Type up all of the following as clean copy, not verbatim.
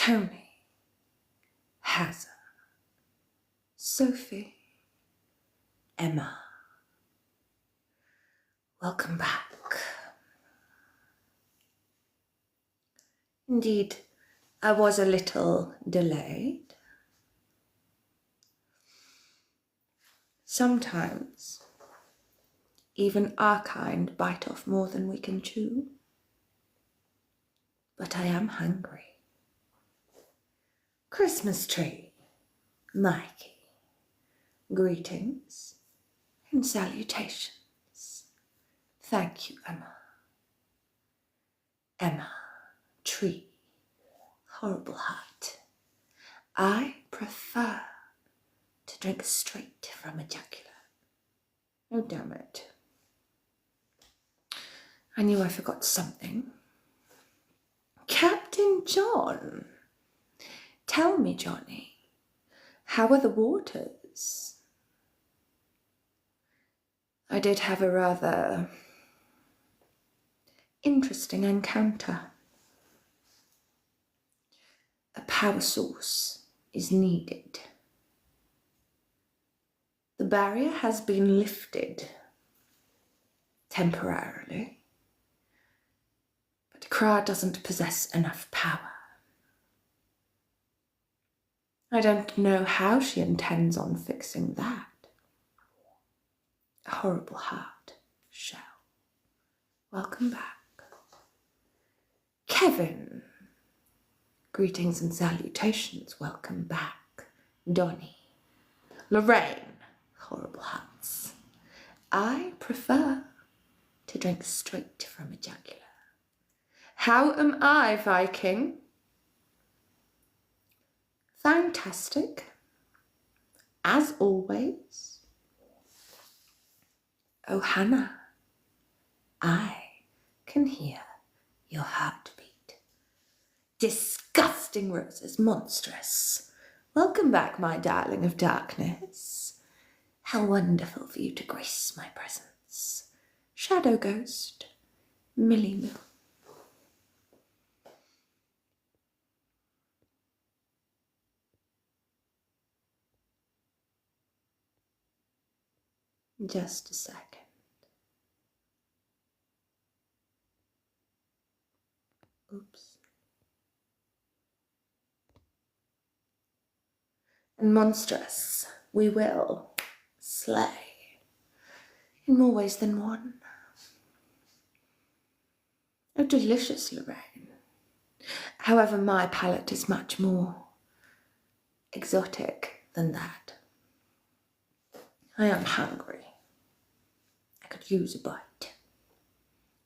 Tony, Hazza, Sophie, Emma. Welcome back. Indeed, I was a little delayed. Sometimes, even our kind bite off more than we can chew. But I am hungry. Christmas tree, Mikey, greetings and salutations. Thank you, Emma. Emma, tree, horrible heart. I prefer to drink straight from a jugular. Oh, damn it. I knew I forgot something. Captain John. Tell me, Johnny, how are the waters? I did have a rather interesting encounter. A power source is needed. The barrier has been lifted temporarily, but Kara doesn't possess enough power. I don't know how she intends on fixing that. A horrible heart, shell. Welcome back. Kevin. Greetings and salutations, welcome back. Donnie. Lorraine. Horrible hearts. I prefer to drink straight from a jugular. How am I, Viking? Fantastic. As always. Oh, Hannah, I can hear your heartbeat. Disgusting roses, monstrous. Welcome back, my darling of darkness. How wonderful for you to grace my presence. Shadow ghost, Millie Mill. Just a second. Oops. And monstrous, we will slay in more ways than one. Oh, delicious, Lorraine. However, my palate is much more exotic than that. I am hungry. I could use a bite.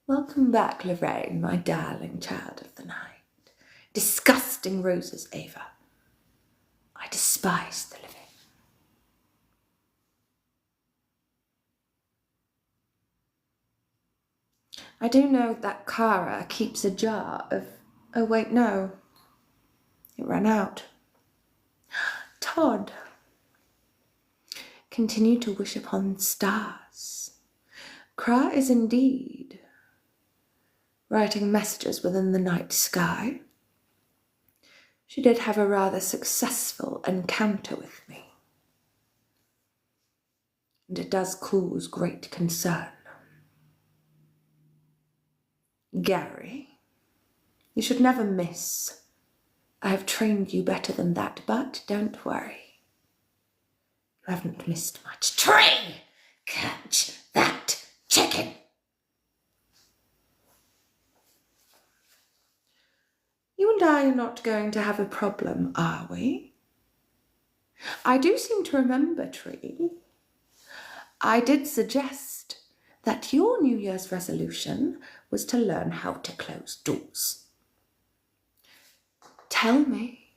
Welcome back, Lorraine, my darling child of the night. Disgusting roses, Ava. I despise the living. I do know that Kara keeps a jar of... Oh, wait, no. It ran out. Todd. Continue to wish upon stars. Kara is indeed writing messages within the night sky. She did have a rather successful encounter with me, and it does cause great concern. Gary, you should never miss. I have trained you better than that, but don't worry. You haven't missed much. Tree! Catch that chicken! You and I are not going to have a problem, are we? I do seem to remember, Tree. I did suggest that your New Year's resolution was to learn how to close doors. Tell me,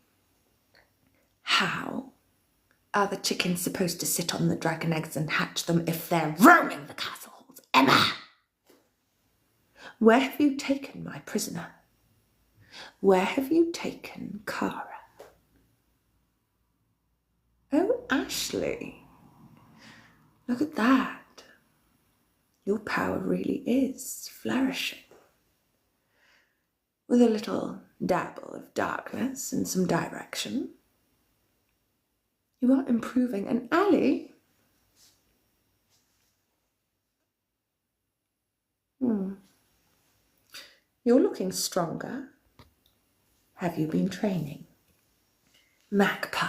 how are the chickens supposed to sit on the dragon eggs and hatch them if they're roaming the castle halls? Emma! Where have you taken my prisoner? Where have you taken Kara? Oh, Ashley, look at that. Your power really is flourishing. With a little dabble of darkness and some direction. You are improving. And Ali, you're looking stronger. Have you been training? Magpie,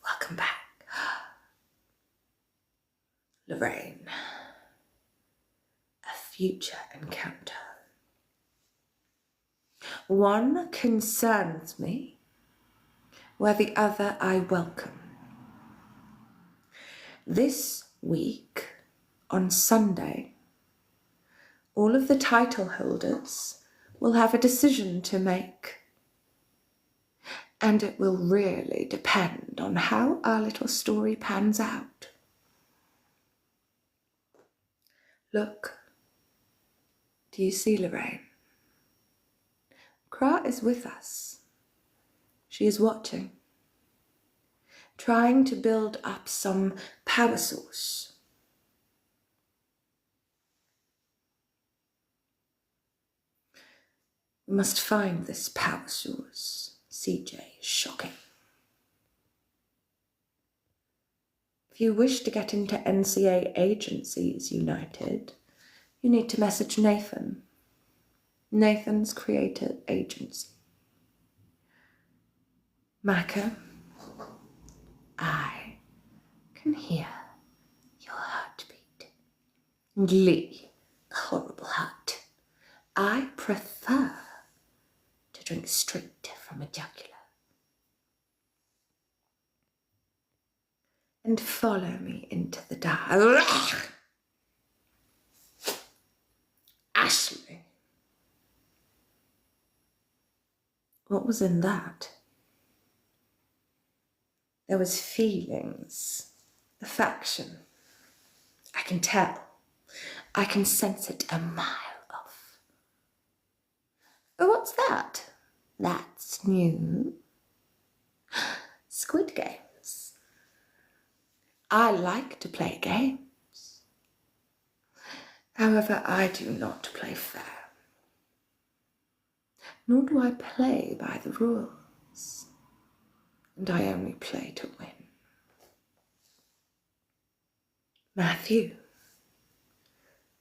welcome back. Lorraine, a future encounter. One concerns me, where the other I welcome. This week, on Sunday, all of the title holders will have a decision to make. And it will really depend on how our little story pans out. Look, do you see Lorraine? Kara is with us. She is watching, trying to build up some power source. We must find this power source. CJ is shocking. If you wish to get into NCA Agencies United, you need to message Nathan. Nathan's created agency. Maka, I can hear your heartbeat. Lee, horrible heart. I prefer to drink straight from a jugular. And follow me into the dark. Ashley. What was in that? There was feelings, affection. I can tell. I can sense it a mile off. Oh, what's that? That's new. Squid Games. I like to play games. However, I do not play fair. Nor do I play by the rules. And I only play to win. Matthew,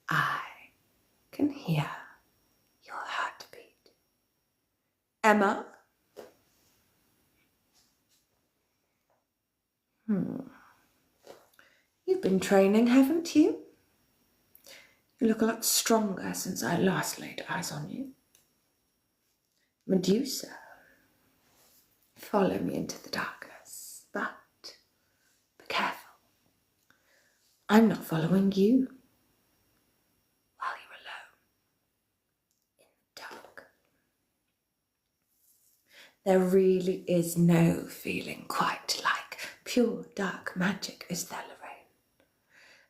I can hear your heartbeat. Emma? You've been training, haven't you? You look a lot stronger since I last laid eyes on you. Medusa, follow me into the darkness, but be careful. I'm not following you while you're alone in the dark. There really is no feeling quite like pure dark magic, is there, Lorraine?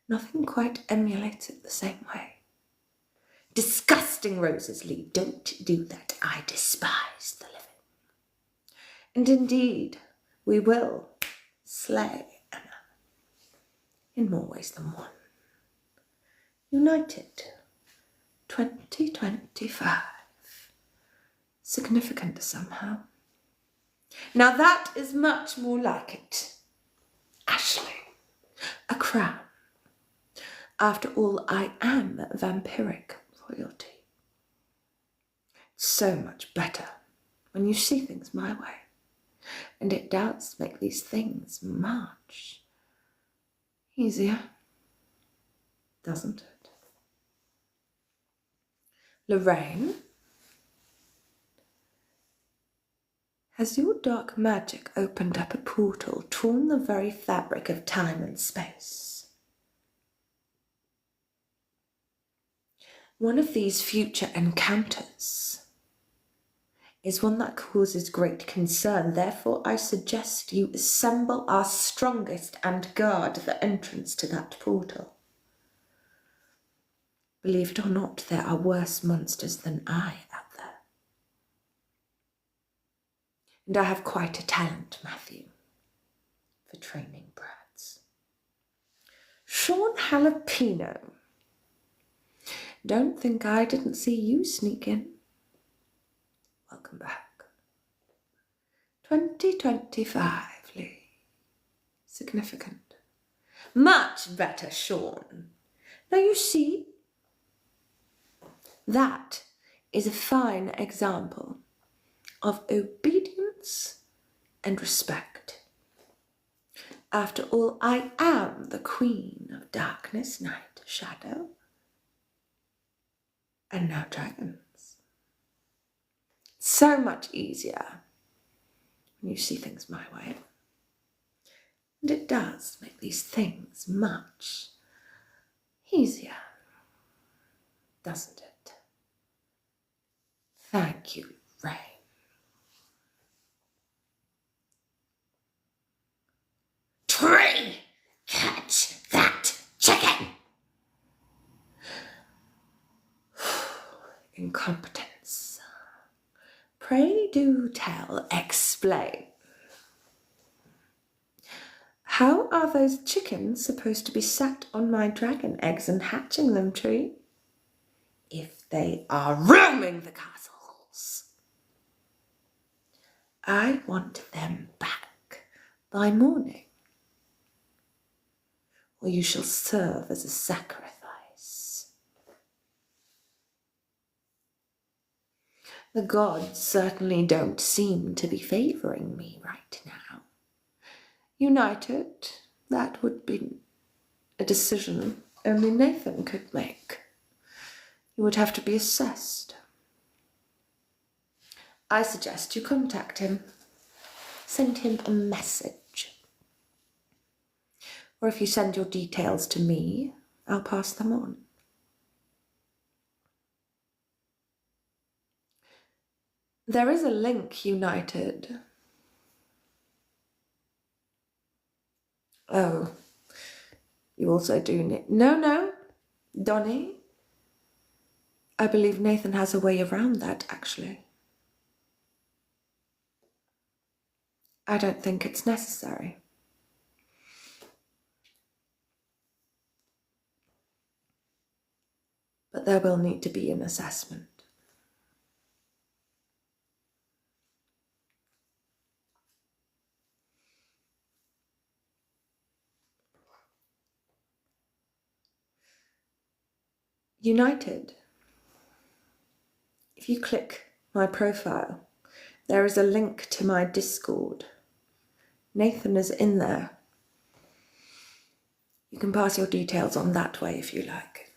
Nothing quite emulates it the same way. Disgusting roses, Lee. Don't do that. I despise the living. And indeed, we will slay Emma in more ways than one. United 2025. Significant somehow. Now that is much more like it. Ashley, a crown. After all, I am vampiric royalty. It's so much better when you see things my way. And it does make these things much easier, doesn't it? Lorraine, has your dark magic opened up a portal, torn the very fabric of time and space? One of these future encounters is one that causes great concern. Therefore, I suggest you assemble our strongest and guard the entrance to that portal. Believe it or not, there are worse monsters than I out there. And I have quite a talent, Matthew, for training brats. Sean Jalapeno. Don't think I didn't see you sneak in. Welcome back. 2025, Lee. Significant. Much better, Sean. Now you see, that is a fine example of obedience and respect. After all, I am the queen of darkness, night, shadow, and now dragons. So much easier when you see things my way. And it does make these things much easier, doesn't it? Thank you, Rain. Tree! Catch that chicken! Incompetence. Pray do tell, explain. How are those chickens supposed to be sat on my dragon eggs and hatching them, Tree? If they are roaming the castles. I want them back by morning, or you shall serve as a sacrifice. The gods certainly don't seem to be favouring me right now. United, that would be a decision only Nathan could make. You would have to be assessed. I suggest you contact him. Send him a message. Or if you send your details to me, I'll pass them on. There is a link, United. Oh, you also do need... No, Donnie. I believe Nathan has a way around that, actually. I don't think it's necessary. But there will need to be an assessment. United. If you click my profile, there is a link to my Discord. Nathan is in there. You can pass your details on that way if you like.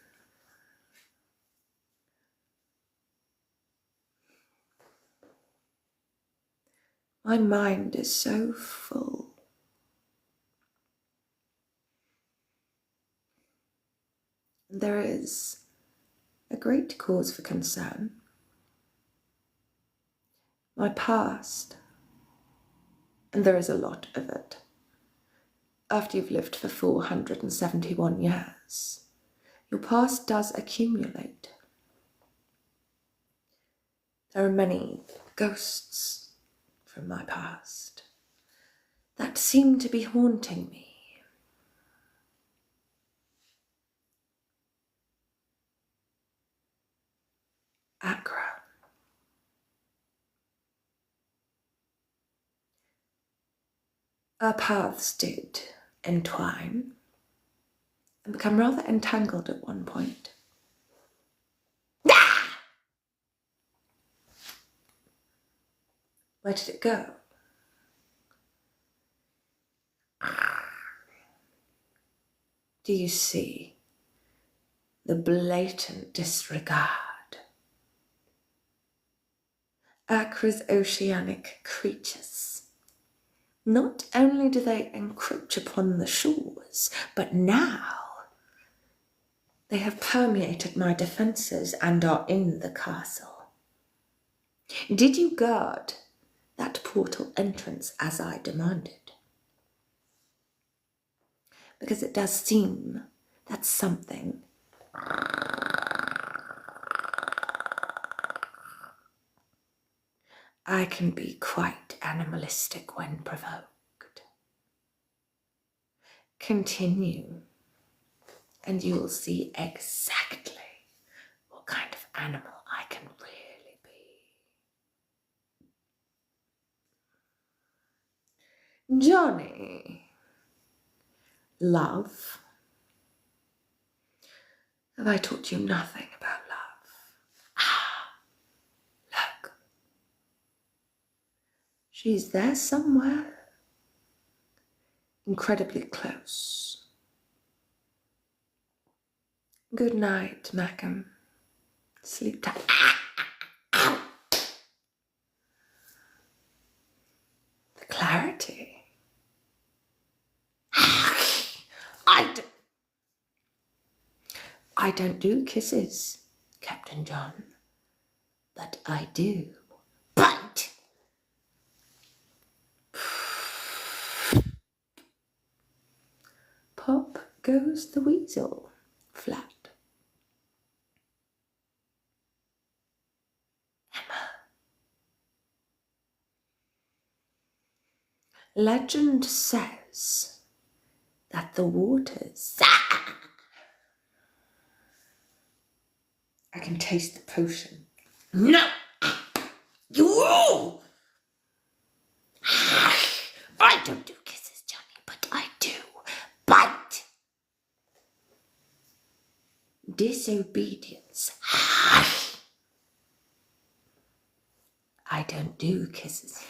My mind is so full. There is a great cause for concern. My past, and there is a lot of it. After you've lived for 471 years, your past does accumulate. There are many ghosts from my past that seem to be haunting me. Arak. Our paths did entwine and become rather entangled at one point. Ah! Where did it go? Do you see the blatant disregard? Akra's oceanic creatures. Not only do they encroach upon the shores, but now they have permeated my defences and are in the castle. Did you guard that portal entrance as I demanded? Because it does seem that something I can be quite animalistic when provoked. Continue, and you will see exactly what kind of animal I can really be. Johnny. Love? Have I taught you nothing about love? Ah, look. She's there somewhere. Incredibly close. Good night, Macam. Sleep tight. The clarity. I don't do kisses, Captain John, but I do bite. Pop goes the weasel, flat. Emma. Legend says that the waters... I can taste the potion. No! You! I don't do kisses, Johnny, but I do bite. Disobedience. I don't do kisses.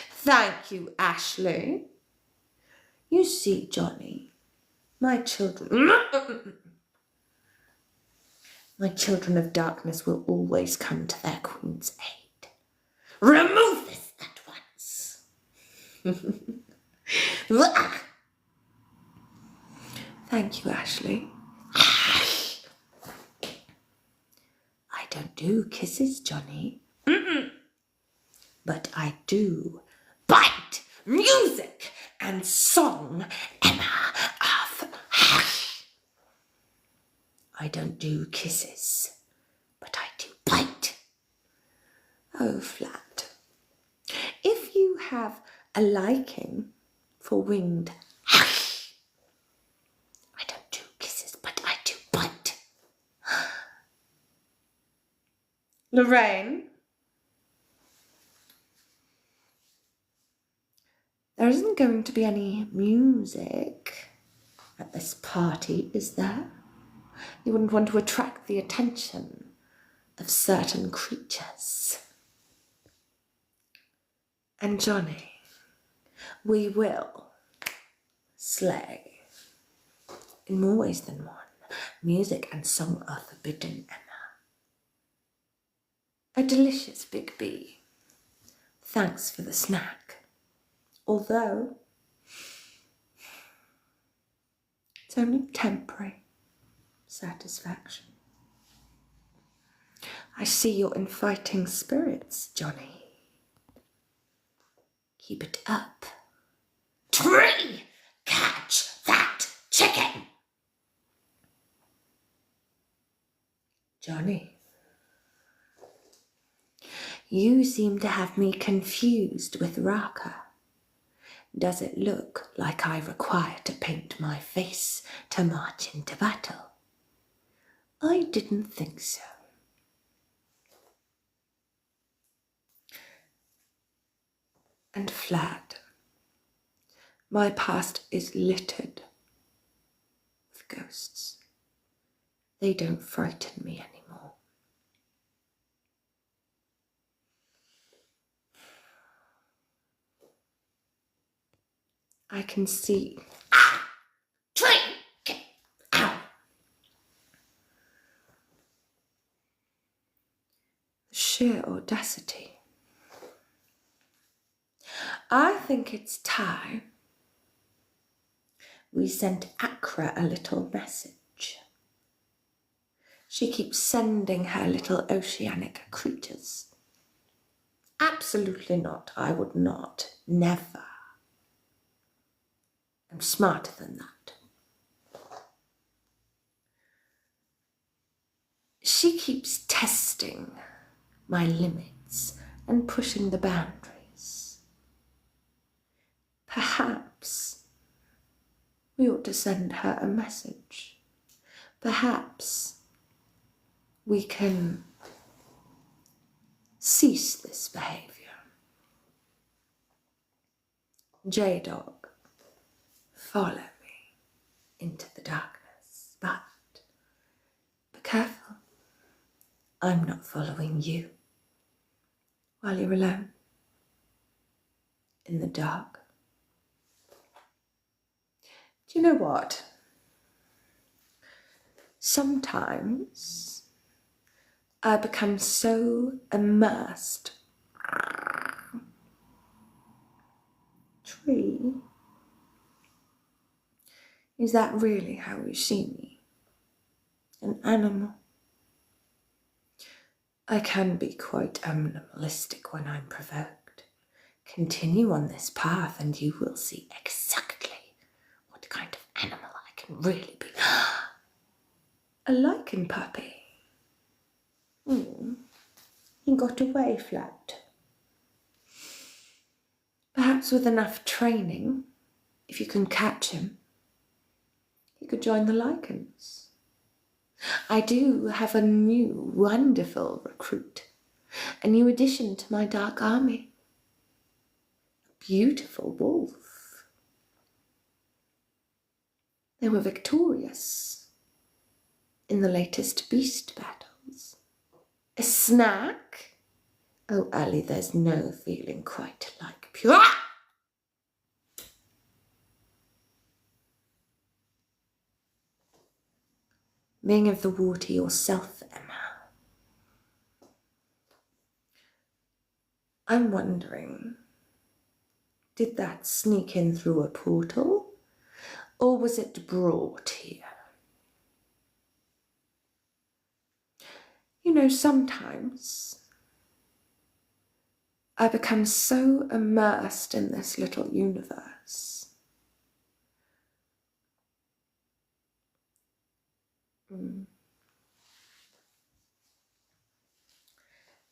Thank you, Ashley. You see, Johnny, my children of darkness will always come to their queen's aid. Remove this at once. Thank you, Ashley. I don't do kisses, Johnny. But I do bite, music, and song, Emma of... I don't do kisses, but I do bite. Oh, flat. If you have a liking for winged... I don't do kisses, but I do bite. Lorraine? There isn't going to be any music at this party, is there? You wouldn't want to attract the attention of certain creatures. And Johnny, we will slay in more ways than one. Music and song are forbidden, Emma. A delicious Big B. Thanks for the snack. Although it's only temporary satisfaction. I see you're in fighting spirits, Johnny. Keep it up. Tree! Catch that chicken! Johnny, you seem to have me confused with Raka. Does it look like I require to paint my face to march into battle? I didn't think so. And Flad, my past is littered with ghosts. They don't frighten me anymore. I can see... Drink! Ow! The sheer audacity. I think it's time we sent Akra a little message. She keeps sending her little oceanic creatures. Absolutely not. I would not. Never. I'm smarter than that. She keeps testing my limits and pushing the boundaries. Perhaps we ought to send her a message. Perhaps we can cease this behaviour. J-Dog, follow me into the darkness, but be careful. I'm not following you while you're alone in the dark. Do you know what? Sometimes I become so immersed. Tree, is that really how you see me? An animal? I can be quite animalistic when I'm provoked. Continue on this path and you will see exactly what kind of animal I can really be. A lichen puppy. He got away flat. Perhaps with enough training, if you can catch him, he could join the lichens. I do have a new, wonderful recruit, a new addition to my dark army. A beautiful wolf. They were victorious in the latest beast battles. A snack? Oh, Ali, there's no feeling quite like pure. Being of the water yourself, Emma. I'm wondering, did that sneak in through a portal, or was it brought here? You know, sometimes I become so immersed in this little universe.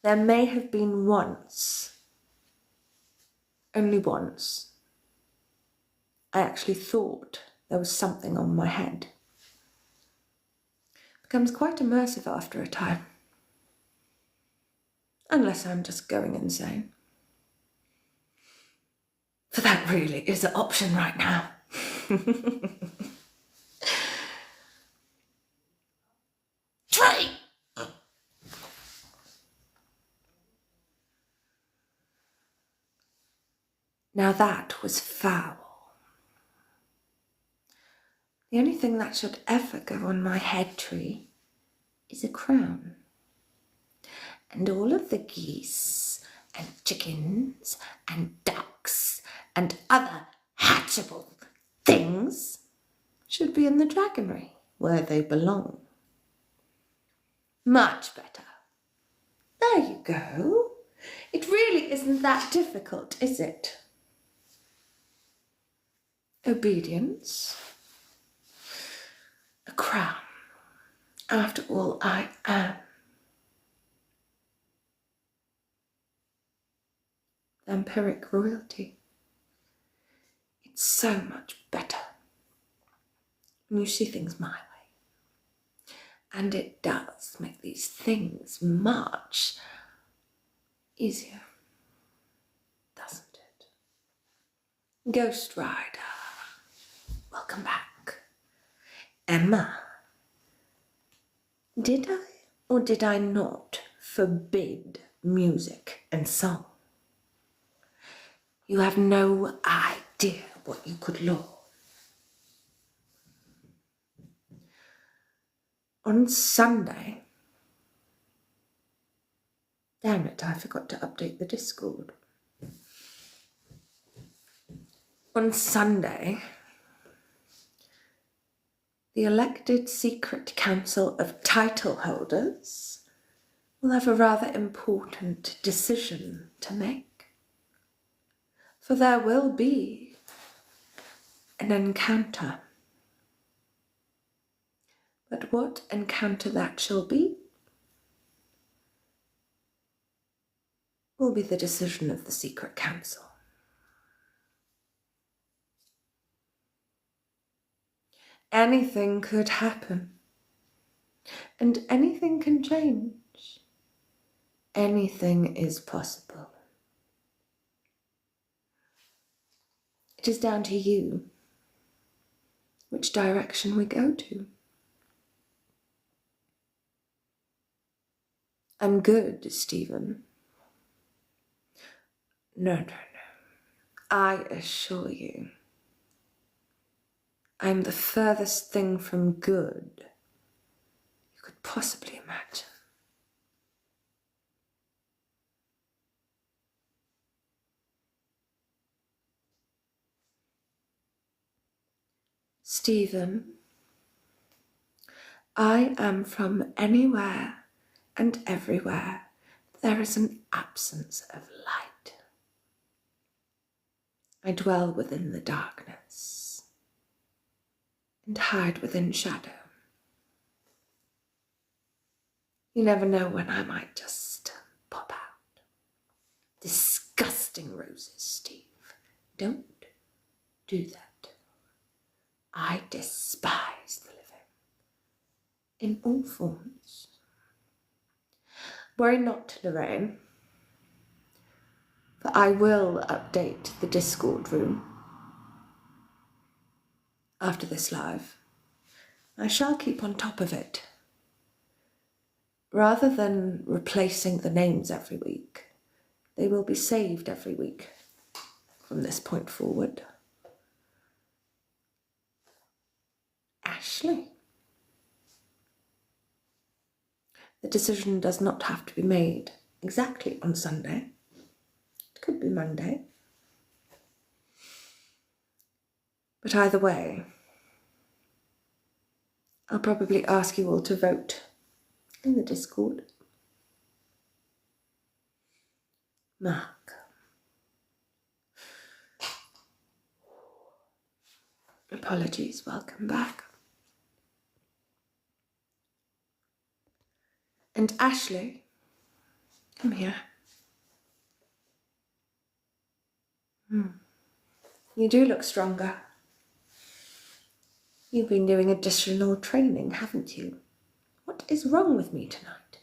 There may have been once, only once, I actually thought there was something on my head. It becomes quite immersive after a time. Unless I'm just going insane. For that really is an option right now. Tree! Now that was foul. The only thing that should ever go on my head, Tree, is a crown. And all of the geese and chickens and ducks and other hatchable things should be in the dragonry where they belong. Much better. There you go. It really isn't that difficult, is it? Obedience. A crown. After all, I am. Vampiric royalty. It's so much better when you see things my way. And it does make these things much easier, doesn't it? Ghost Rider, welcome back. Emma, did I or did I not forbid music and song? You have no idea what you could learn. On Sunday, damn it, I forgot to update the Discord. On Sunday, the elected secret council of title holders will have a rather important decision to make. For there will be an encounter. But what encounter that shall be will be the decision of the secret council. Anything could happen, and anything can change. Anything is possible. is down to you which direction we go to. I'm good, Stephen. No. I assure you, I'm the furthest thing from good you could possibly imagine. Stephen, I am from anywhere and everywhere there is an absence of light. I dwell within the darkness and hide within shadow. You never know when I might just pop out. Disgusting roses, Steve. Don't do that. I despise the living in all forms. Worry not, Lorraine, for I will update the Discord room after this live. I shall keep on top of it. Rather than replacing the names every week, they will be saved every week from this point forward. Ashley. The decision does not have to be made exactly on Sunday. It could be Monday. But either way, I'll probably ask you all to vote in the Discord. Mark. Apologies, welcome back. And Ashley, come here. You do look stronger. You've been doing additional training, haven't you? What is wrong with me tonight?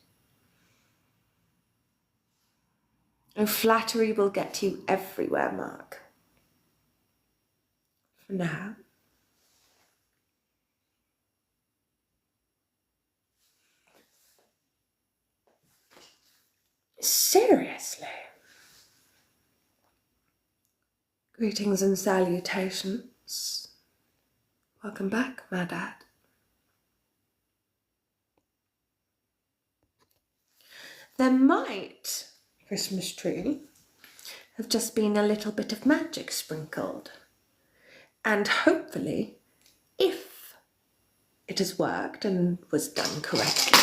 Oh, flattery will get you everywhere, Mark. For now. Seriously? Greetings and salutations. Welcome back, my dad. There might, Christmas tree, have just been a little bit of magic sprinkled. And hopefully, if it has worked and was done correctly,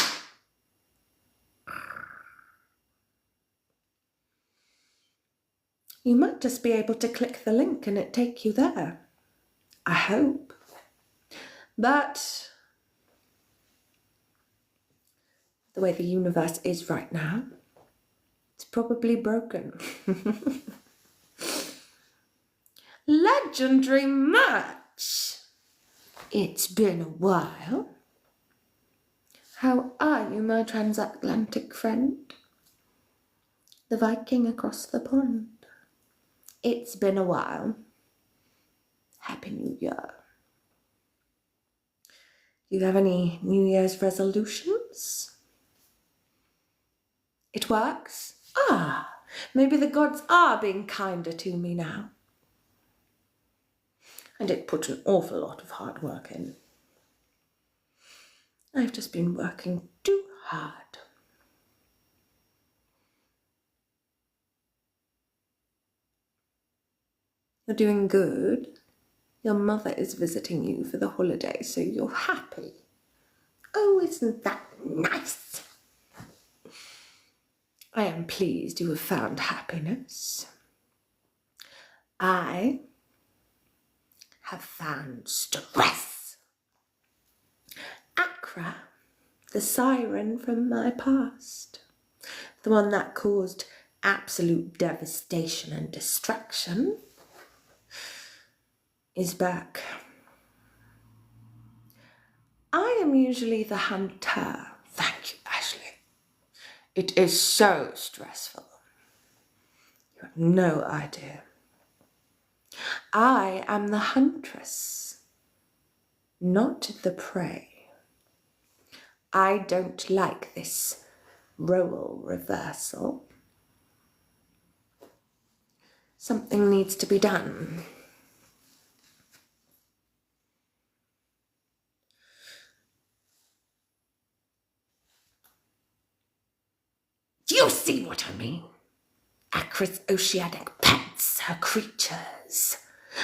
you might just be able to click the link and it take you there. I hope. But the way the universe is right now, it's probably broken. Legendary match! It's been a while. How are you, my transatlantic friend? The Viking across the pond. It's been a while. Happy New Year. Do you have any New Year's resolutions? It works? Maybe the gods are being kinder to me now. I did put an awful lot of hard work in. I've just been working too hard. You're doing good. Your mother is visiting you for the holiday, so you're happy. Oh, isn't that nice? I am pleased you have found happiness. I have found stress. Akra, the siren from my past, the one that caused absolute devastation and destruction, is back. I am usually the hunter. Thank you, Ashley. It is so stressful. You have no idea. I am the huntress, not the prey. I don't like this role reversal. Something needs to be done. Do you see what I mean? Akra's oceanic pets, her creatures.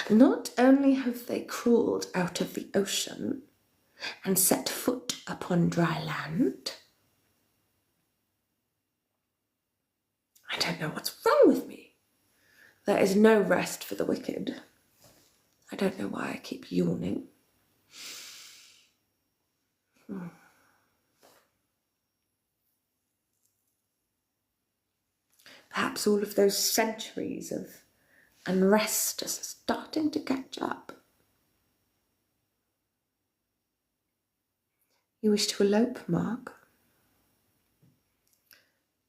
Not only have they crawled out of the ocean and set foot upon dry land. I don't know what's wrong with me. There is no rest for the wicked. I don't know why I keep yawning. Perhaps all of those centuries of unrest are starting to catch up. You wish to elope, Mark?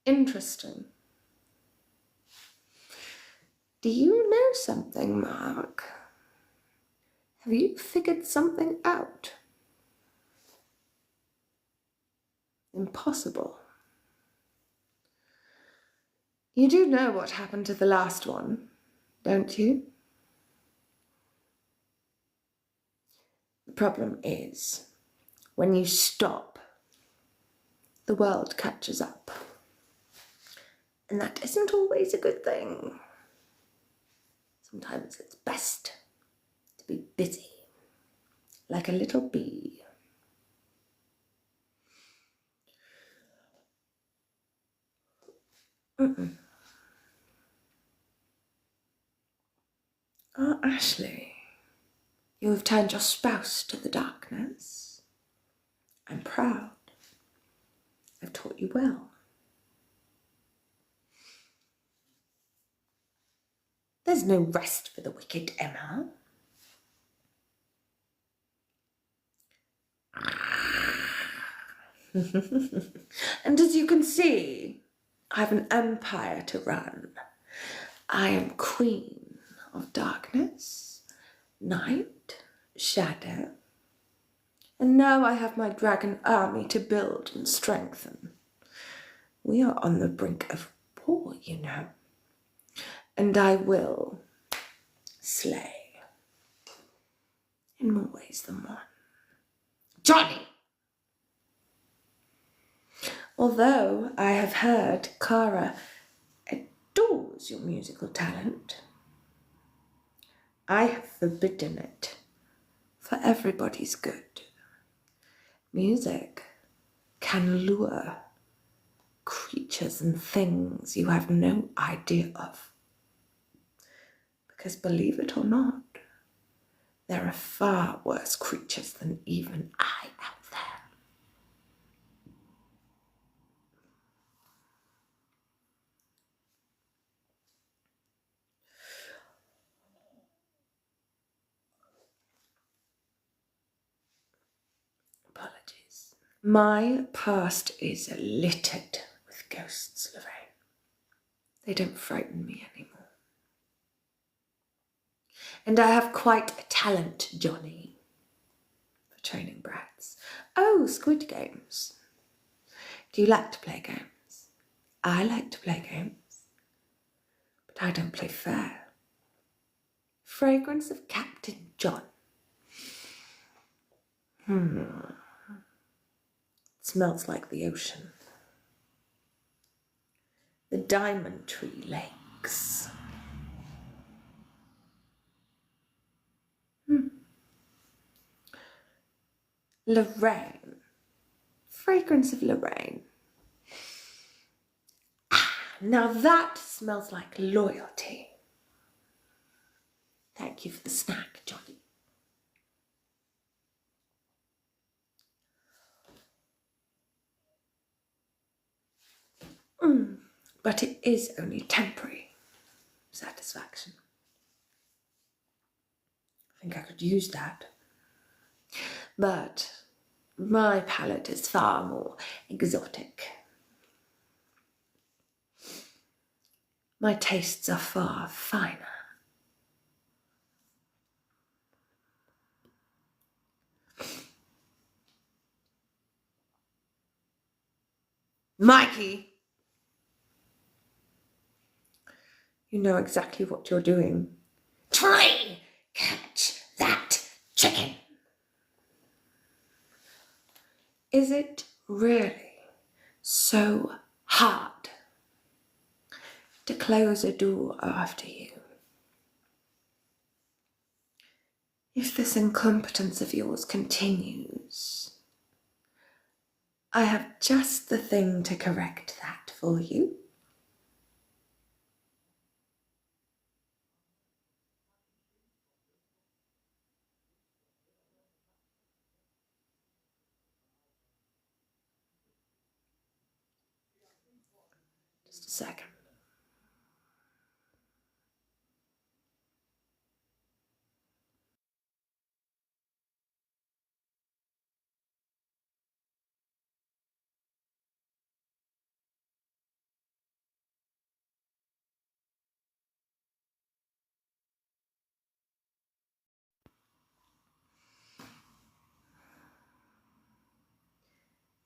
Interesting. Do you know something, Mark? Have you figured something out? Impossible. You do know what happened to the last one, don't you? The problem is, when you stop, the world catches up. And that isn't always a good thing. Sometimes it's best to be busy, like a little bee. Oh, Ashley, you have turned your spouse to the darkness. I'm proud. I've taught you well. There's no rest for the wicked, Emma. And as you can see, I have an empire to run. I am queen of darkness, night, shadow, and now I have my dragon army to build and strengthen. We are on the brink of war, you know, and I will slay in more ways than one. Johnny! Although I have heard Kara adores your musical talent, I have forbidden it for everybody's good. Music can lure creatures and things you have no idea of. Because believe it or not, there are far worse creatures than even I out there. Apologies. My past is littered with ghosts, Lorraine. They don't frighten me anymore. And I have quite a talent, Johnny, for training brats. Oh, Squid Games. Do you like to play games? I like to play games, but I don't play fair. Fragrance of Captain John. It smells like the ocean. The Diamond Tree Lakes. Lorraine. Fragrance of Lorraine. Now that smells like loyalty. Thank you for the snack, Johnny. But it is only temporary satisfaction. I think I could use that. But my palate is far more exotic. My tastes are far finer. Mikey! You know exactly what you're doing. Try catch that chicken. Is it really so hard to close a door after you? If this incompetence of yours continues, I have just the thing to correct that for you. Just a second.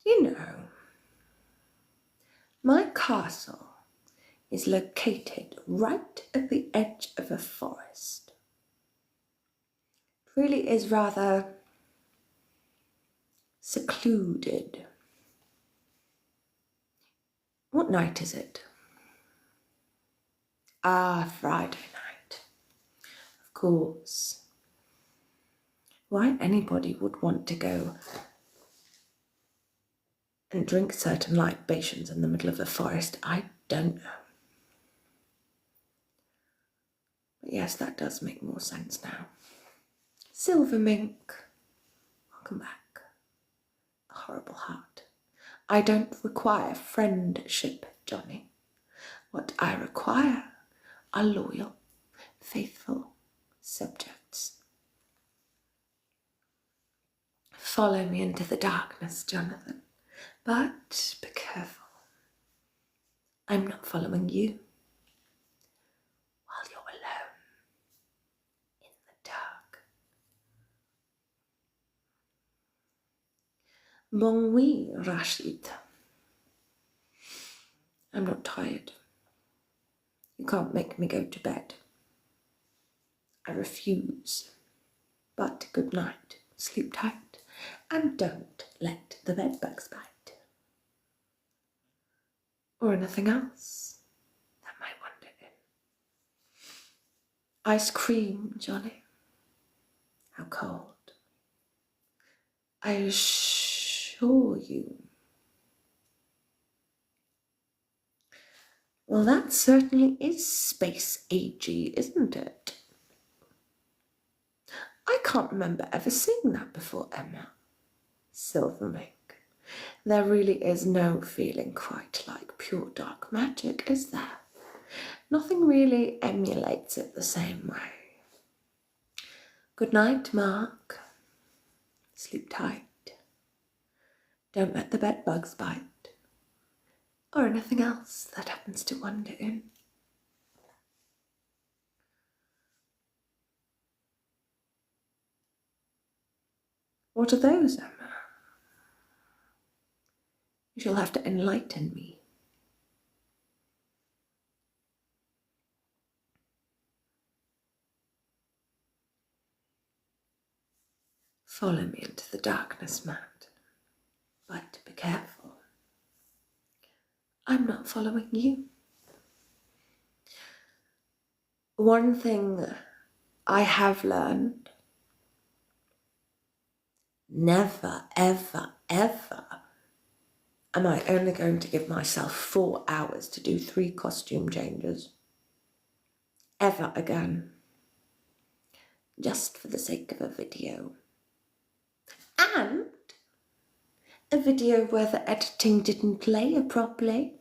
You know, my castle is located right at the edge of a forest. It really is rather secluded. What night is it? Ah, Friday night. Of course. Why anybody would want to go and drink certain libations in the middle of a forest, I don't know. But yes, that does make more sense now. Silver Mink, welcome back. A horrible heart. I don't require friendship, Johnny. What I require are loyal, faithful subjects. Follow me into the darkness, Jonathan, but be careful. I'm not following you while you're alone in the dark. Bon oui, Rashid. I'm not tired. You can't make me go to bed. I refuse. But good night, sleep tight, and don't let the bedbugs bite. Or anything else that might wander in. Ice cream, Johnny. How cold. I assure you. Well, that certainly is space agey, isn't it? I can't remember ever seeing that before, Emma. Silvermink. There really is no feeling quite like pure dark magic, is there? Nothing really emulates it the same way. Good night, Mark. Sleep tight. Don't let the bed bugs bite. Or anything else that happens to wander in. What are those, Emma? You shall have to enlighten me. Follow me into the darkness, Matt. But be careful. I'm not following you. One thing I have learned, never, ever, ever am I only going to give myself 4 hours to do 3 costume changes. Ever again. Just for the sake of a video. And a video where the editing didn't layer properly.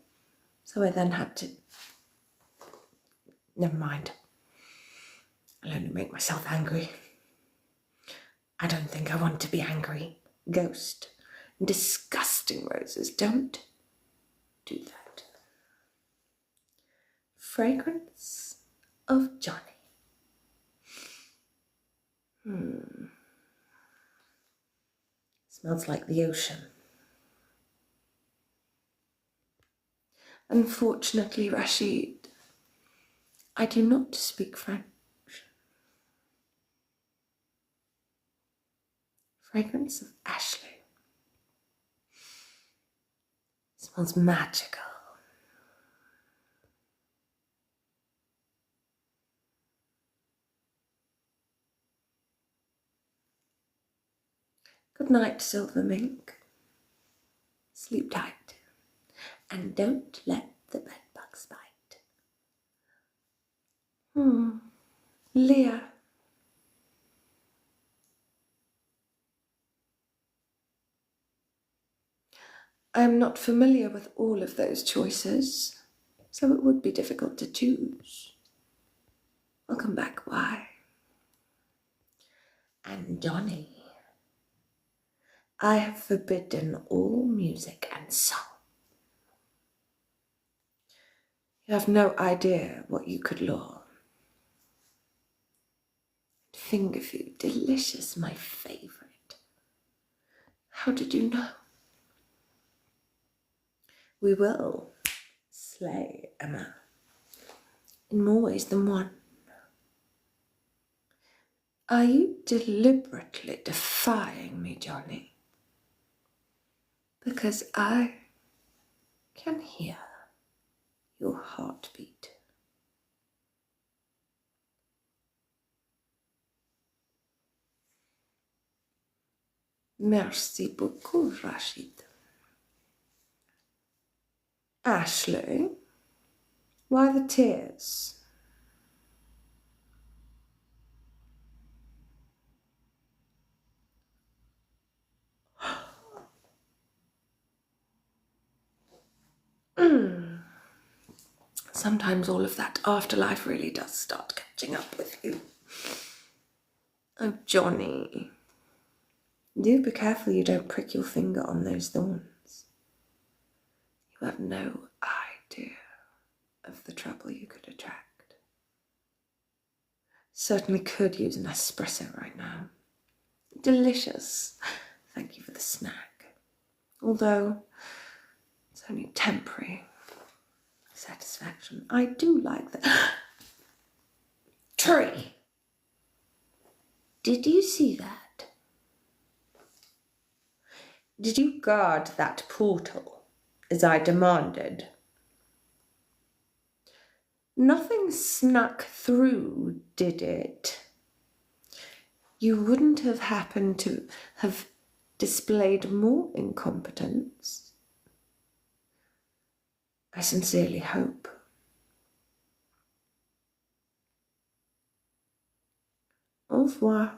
So I then had to... Never mind. I'll only make myself angry. I don't think I want to be angry. Ghost. Disgusting roses. Don't do that. Fragrance of Johnny. Smells like the ocean. Unfortunately, Rashid, I do not speak French. Fragrance of Ashley. Smells magical. Good night, Silver Mink. Sleep tight. And don't let the bedbugs bite. Leah. I am not familiar with all of those choices, so it would be difficult to choose. I'll come back. Why? And Johnny, I have forbidden all music and song. You have no idea what you could lure. Finger food, delicious, my favourite. How did you know? We will slay Emma in more ways than one. Are you deliberately defying me, Johnny? Because I can hear your heartbeat. Merci beaucoup, Rashid. Ashley, why the tears? Sometimes all of that afterlife really does start catching up with you. Oh, Johnny. Do be careful you don't prick your finger on those thorns. You have no idea of the trouble you could attract. Certainly could use an espresso right now. Delicious. Thank you for the snack. Although it's only temporary satisfaction. I do like that. Tree! Did you see that? Did you guard that portal as I demanded? Nothing snuck through, did it? You wouldn't have happened to have displayed more incompetence. I sincerely hope. Au revoir.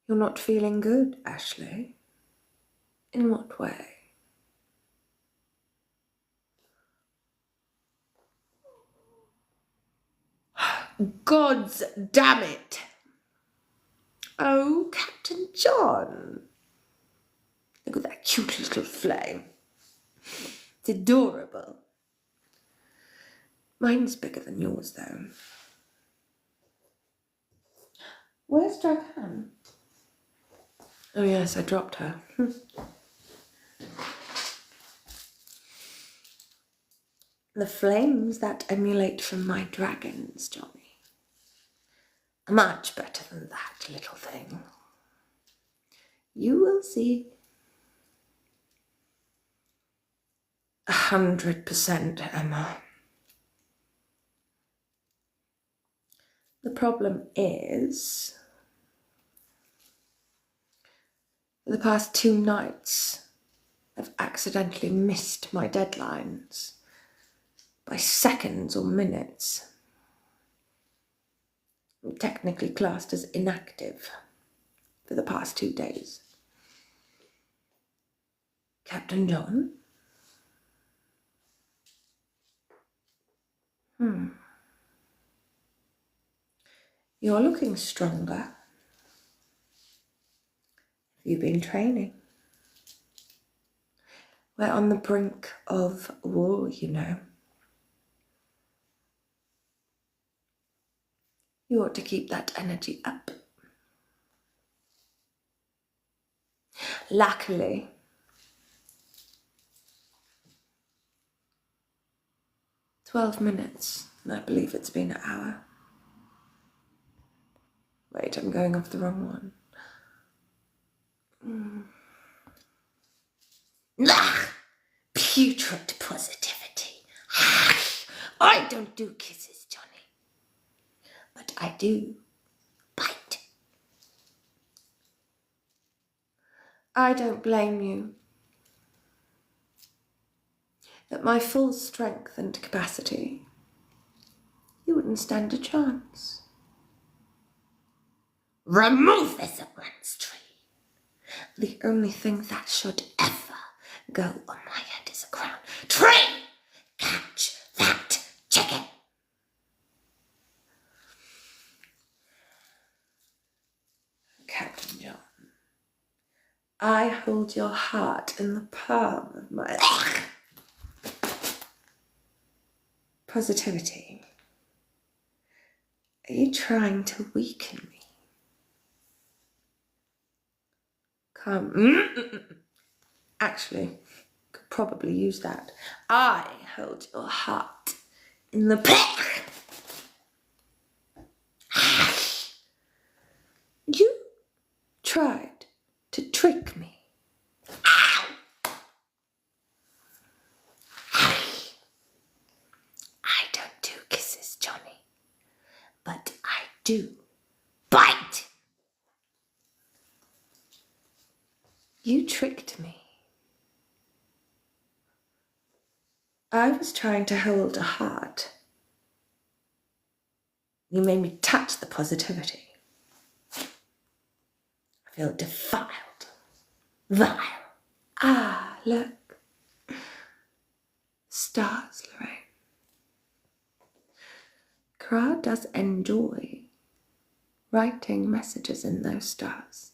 You're not feeling good, Ashley. In what way? Gods damn it! Oh, Captain John. Look at that cute little flame. It's adorable. Mine's bigger than yours, though. Where's Dragan? Oh, yes, I dropped her. The flames that emulate from my dragons, Johnny. Much better than that little thing. You will see. 100%, Emma. The problem is, for the past 2 nights, I've accidentally missed my deadlines by seconds or minutes. I'm technically classed as inactive for the past 2 days. Captain John? You're looking stronger. Have you been training? We're on the brink of war, you know. You ought to keep that energy up. Luckily, 12 minutes, and I believe it's been an hour. Wait, I'm going off the wrong one. Putrid positivity. I don't do kisses, Johnny. But I do bite. I don't blame you. At my full strength and capacity, you wouldn't stand a chance. Remove this at once, tree. The only thing that should ever go on my head is a crown. Tree! Catch that chicken! Captain John, I hold your heart in the palm of my positivity. Are you trying to weaken me? Come. Actually, could probably use that. I hold your heart in the You tried to trick me. Ow! I don't do kisses, Johnny, but I do bite. You tricked me. I was trying to hold a heart. You made me touch the positivity. I feel defiled, vile. Ah, look. Stars, Lorraine. Kara does enjoy writing messages in those stars,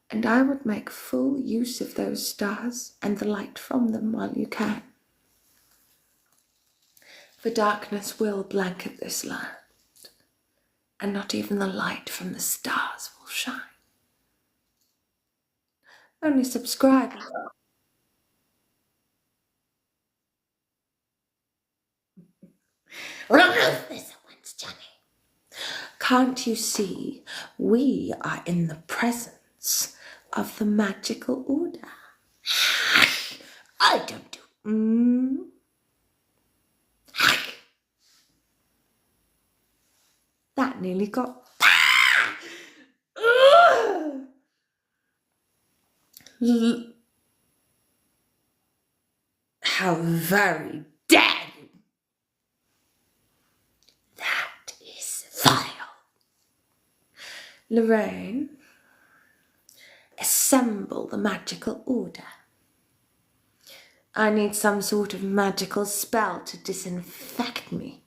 and I would make full use of those stars and the light from them while you can. For darkness will blanket this land, and not even the light from the stars will shine. Only subscribe. Remove this at once, Johnny. Can't you see we are in the presence of the magical order? I don't do. That nearly got. How very dare you! That is vile. Lorraine, assemble the magical order. I need some sort of magical spell to disinfect me.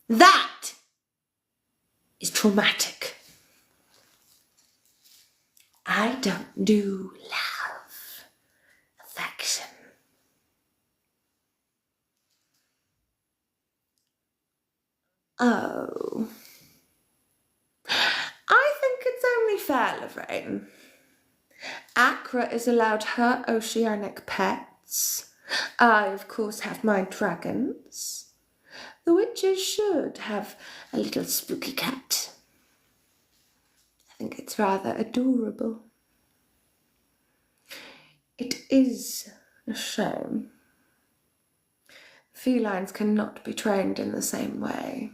That is traumatic. I don't do love, affection. Oh. I think it's only fair, Lorraine. Arak is allowed her oceanic pets. I, of course, have my dragons. The witches should have a little spooky cat. I think it's rather adorable. It is a shame. Felines cannot be trained in the same way.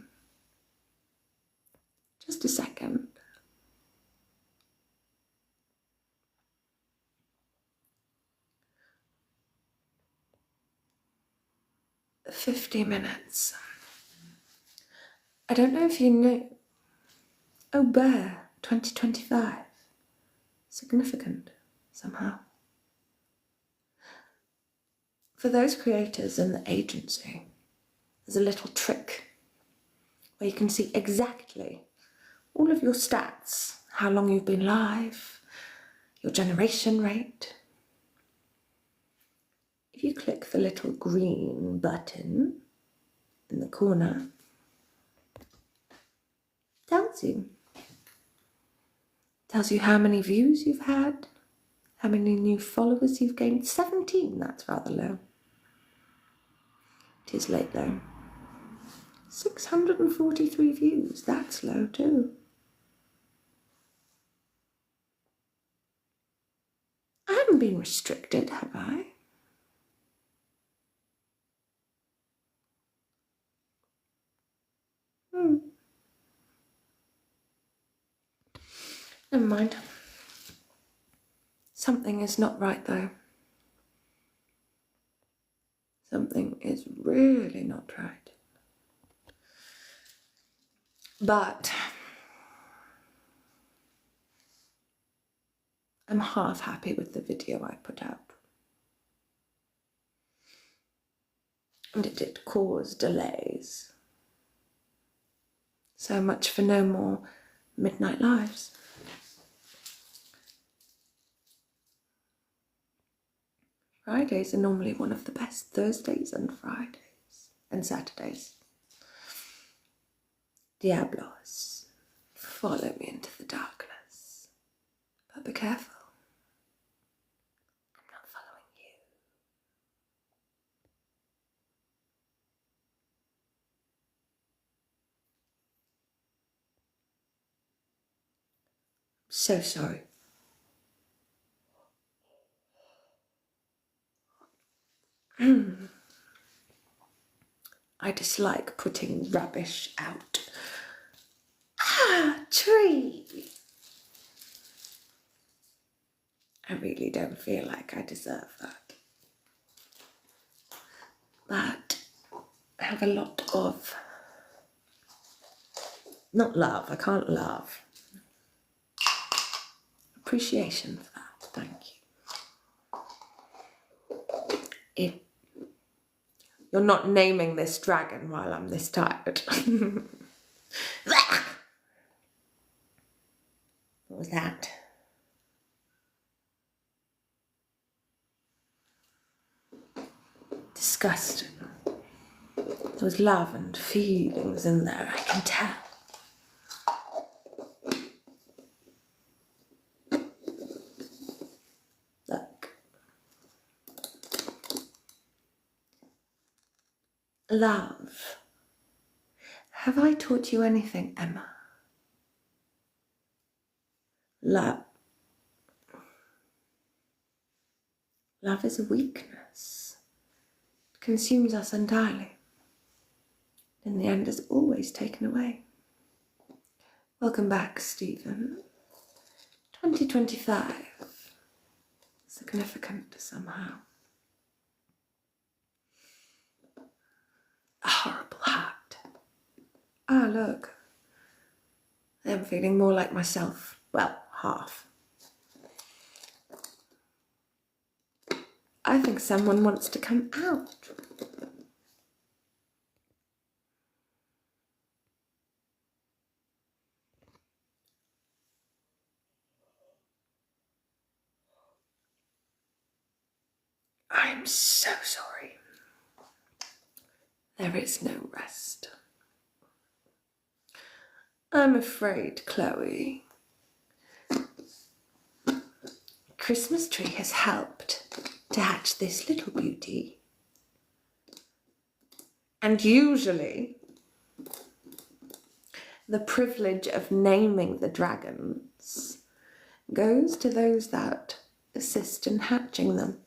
Just a second. "50 minutes. I don't know if you knew. Oh, Bear, 2025. Significant, somehow. For those creators in the agency, there's a little trick where you can see exactly all of your stats, how long you've been live, your generation rate. If you click the little green button in the corner, tells you how many views you've had, how many new followers you've gained. 17, that's rather low. 'Tis late though. 643 views, that's low too. I haven't been restricted, have I? Never mind. Something is not right though. Something is really not right. But I'm half happy with the video I put out. And it did cause delays. So much for no more midnight lives. Fridays are normally one of the best. Thursdays and Fridays and Saturdays. Diablos, follow me into the darkness. But be careful. I'm not following you. So sorry. I dislike putting rubbish out. Ah, tree! I really don't feel like I deserve that. But I have a lot of, not love, I can't love. Appreciation for that, thank you. You're not naming this dragon while I'm this tired. What was that? Disgusting. There was love and feelings in there, I can tell. Look. Love. Have I taught you anything, Emma? Love. Love is a weakness. It consumes us entirely. In the end, is always taken away. Welcome back, Stephen. 2025. Significant somehow. A horrible hat. Ah, look. I am feeling more like myself. Well, half. I think someone wants to come out. I'm so sorry. There is no rest. I'm afraid, Chloe. Christmas tree has helped to hatch this little beauty. And usually, the privilege of naming the dragons goes to those that assist in hatching them.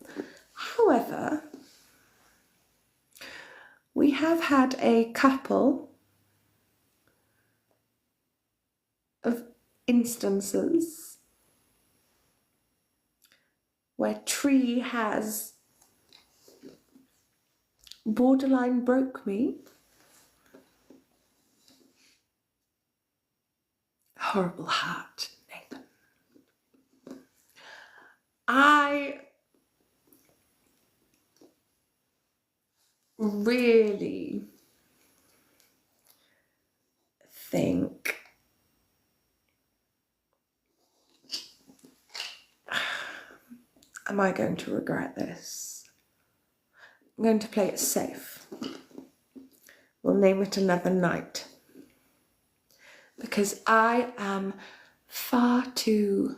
However, we have had a couple of instances where tree has borderline broke me. Horrible heart, Nathan. I really think am I going to regret this? I'm going to play it safe. We'll name it another night. Because I am far too,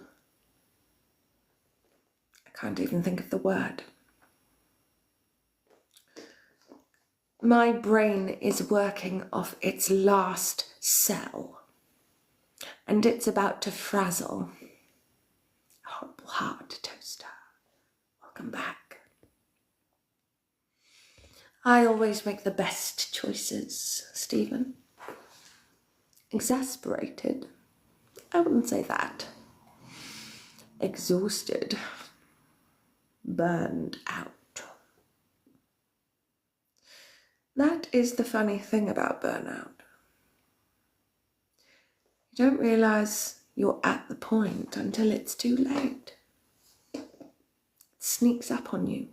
I can't even think of the word. My brain is working off its last cell, and it's about to frazzle. Horrible hard toaster. Welcome back. I always make the best choices, Stephen. Exasperated? I wouldn't say that. Exhausted. Burned out. That is the funny thing about burnout. You don't realise you're at the point until it's too late. It sneaks up on you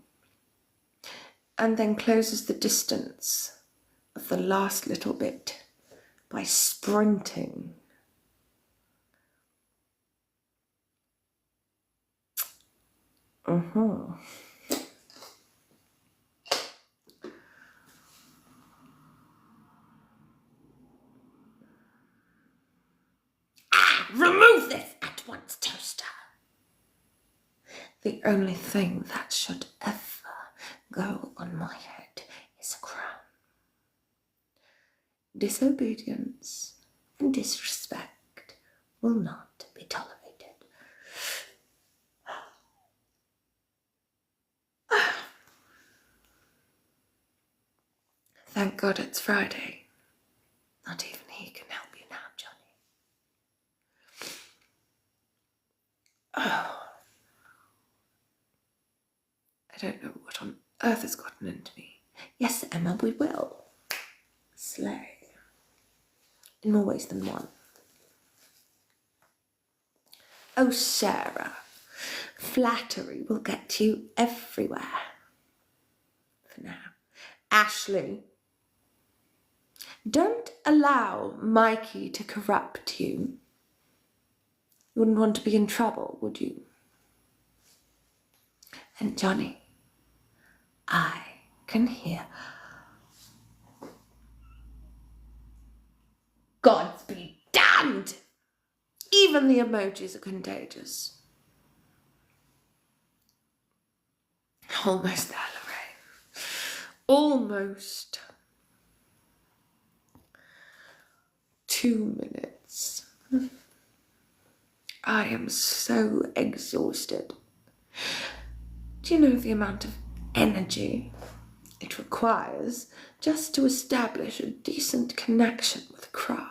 and then closes the distance of the last little bit by sprinting. Remove this at once, toaster. The only thing that should ever go on my head is a crown. Disobedience and disrespect will not be tolerated. Thank God it's Friday. Not even he can help you now, Johnny. Oh, I don't know what on earth has gotten into me. Yes, Emma, we will. Slay. In more ways than one. Oh, Sarah, flattery will get you everywhere. For now. Ashley, don't allow Mikey to corrupt you. You wouldn't want to be in trouble, would you? And Johnny, I can hear. Gods be damned! Even the emojis are contagious. Almost there, Lorraine. Almost. 2 minutes. I am so exhausted. Do you know the amount of energy it requires just to establish a decent connection with Kara?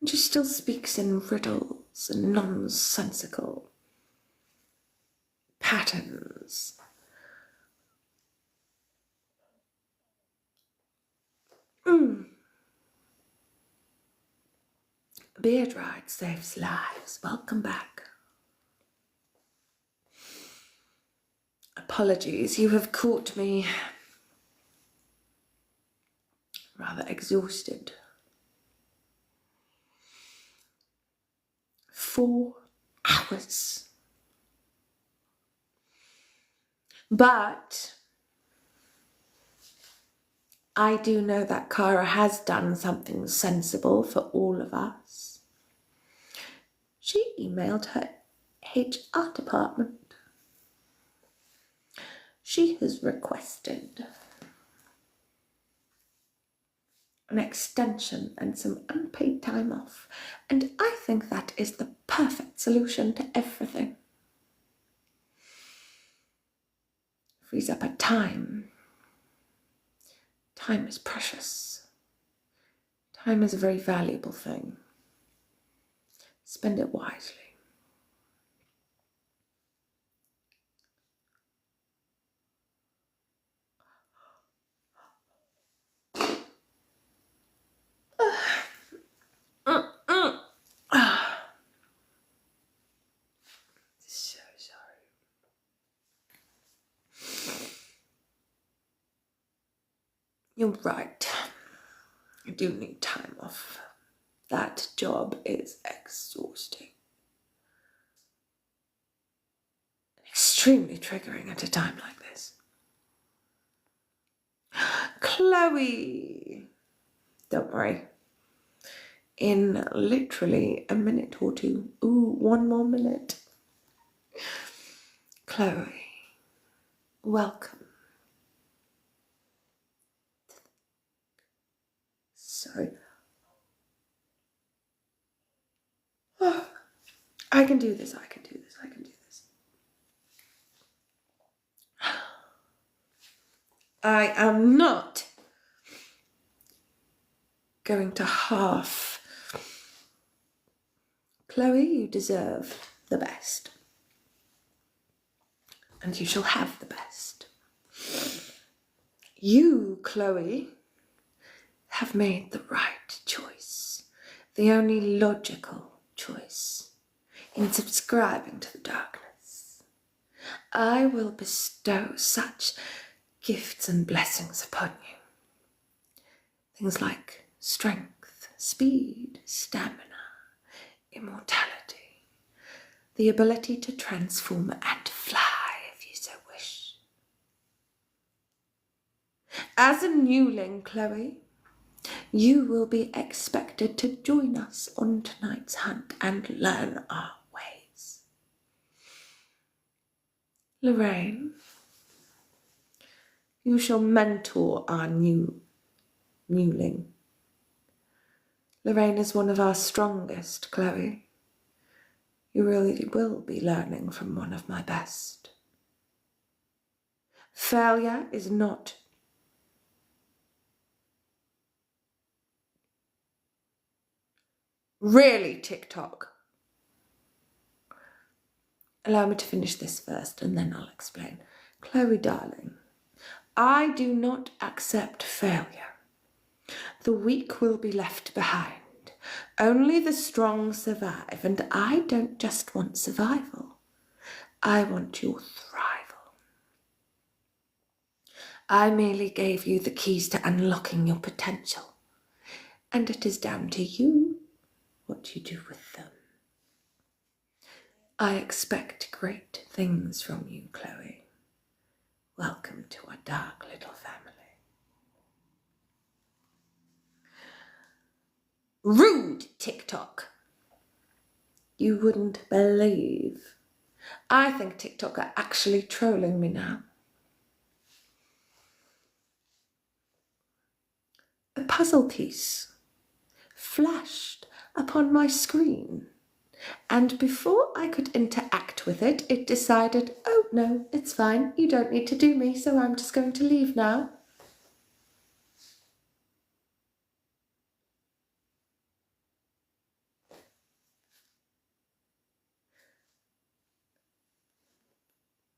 And she still speaks in riddles and nonsensical patterns. Beard ride saves lives. Welcome back. Apologies, you have caught me rather exhausted. 4 hours. But I do know that Kara has done something sensible for all of us. She emailed her HR department. She has requested an extension and some unpaid time off, and I think that is the perfect solution to everything. Frees up her time. Time is precious. Time is a very valuable thing. Spend it wisely. So sorry. You're right. I do need time off. That job is exhausting. Extremely triggering at a time like this. Chloe! Don't worry. In literally a minute or two. Ooh, 1 more minute. Chloe, welcome Sorry. Oh, I can do this, I can do this, I can do this. I am not going to half. Chloe, you deserve the best. And you shall have the best. You, Chloe, have made the right choice, the only logical choice in subscribing to the darkness. I will bestow such gifts and blessings upon you. Things like strength, speed, stamina, immortality, the ability to transform and fly if you so wish. As a newling, Chloe, you will be expected to join us on tonight's hunt and learn our ways. Lorraine, you shall mentor our newling. Lorraine is one of our strongest, Chloe. You really will be learning from one of my best. Failure is not really TikTok. Allow me to finish this first and then I'll explain. Chloe, darling, I do not accept failure. The weak will be left behind. Only the strong survive, and I don't just want survival. I want your thrival. I merely gave you the keys to unlocking your potential, and it is down to you what you do with them. I expect great things from you, Chloe. Welcome to our dark little family. Rude, TikTok. You wouldn't believe. I think TikTok are actually trolling me now. A puzzle piece flashed upon my screen, and before I could interact with it, it decided, oh no, it's fine, you don't need to do me, so I'm just going to leave now.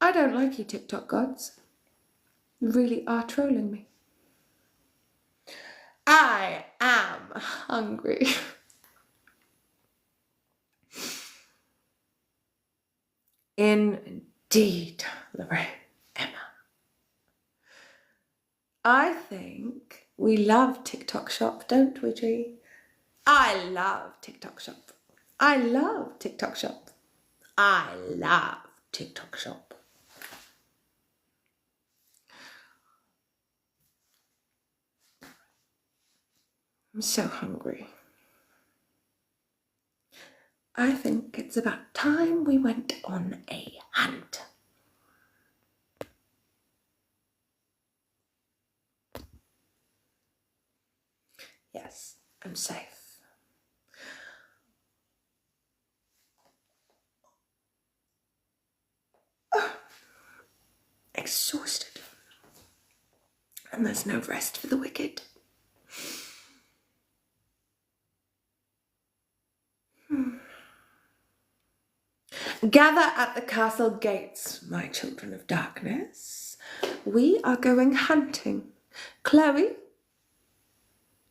I don't like you, TikTok gods. You really are trolling me. I am hungry. Indeed, Lorraine, Emma. I think we love TikTok Shop, don't we, G? I love TikTok Shop. I love TikTok Shop. I love TikTok Shop. I'm so hungry. I think it's about time we went on a hunt. Yes, I'm safe. Exhausted. And there's no rest for the wicked. Gather at the castle gates, my children of darkness. We are going hunting. Chloe,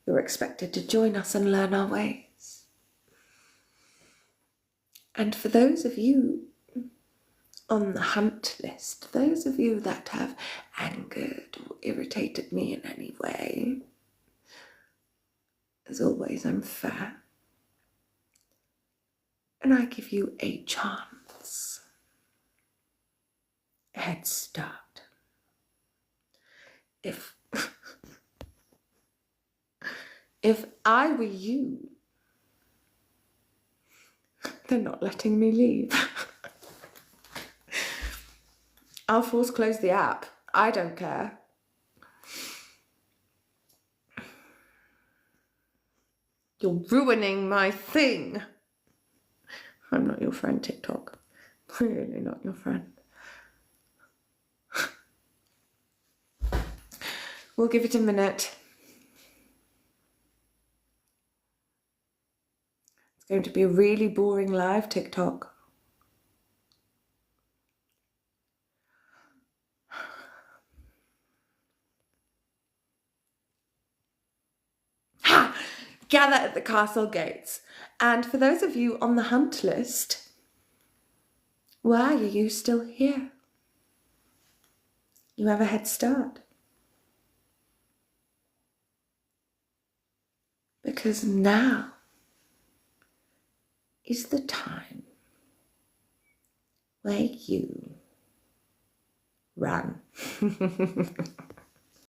you're expected to join us and learn our ways. And for those of you on the hunt list, those of you that have angered or irritated me in any way, as always, I'm fair. And I give you a chance, a head start. If I were you, they're not letting me leave. I'll force close the app. I don't care. You're ruining my thing. I'm not your friend, TikTok. Really not your friend. We'll give it a minute. It's going to be a really boring live TikTok. Ha! Gather at the castle gates. And for those of you on the hunt list, why are you still here? You have a head start. Because now is the time where you run.